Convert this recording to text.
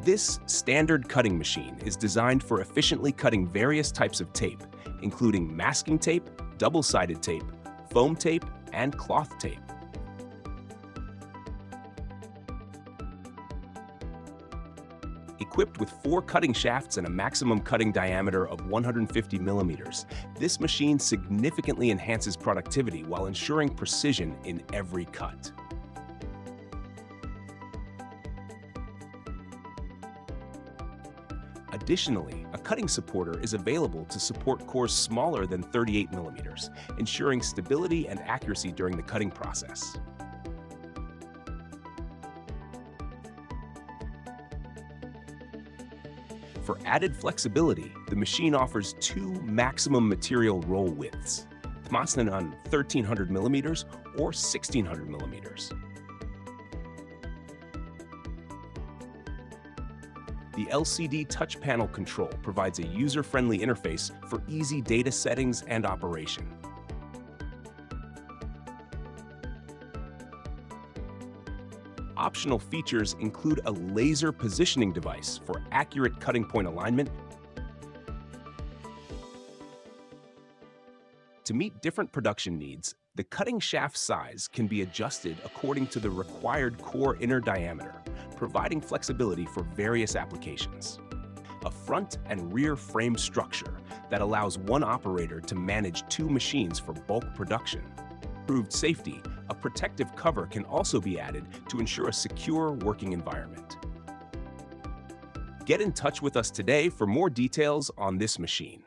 This standard cutting machine is designed for efficiently cutting various types of tape, including masking tape, double-sided tape, foam tape, and cloth tape. Equipped with 4 cutting shafts and a maximum cutting diameter of 150 millimeters, this machine significantly enhances productivity while ensuring precision in every cut. Additionally, a cutting supporter is available to support cores smaller than 38 millimeters, ensuring stability and accuracy during the cutting process. For added flexibility, the machine offers 2 maximum material roll widths, tmasnan on 1300 millimeters or 1600 millimeters. The LCD touch panel control provides a user-friendly interface for easy data settings and operation. Optional features include a laser positioning device for accurate cutting point alignment. To meet different production needs, the cutting shaft size can be adjusted according to the required core inner diameter, providing flexibility for various applications. A front and rear frame structure that allows one operator to manage 2 machines for bulk production. Improved safety, a protective cover can also be added to ensure a secure working environment. Get in touch with us today for more details on this machine.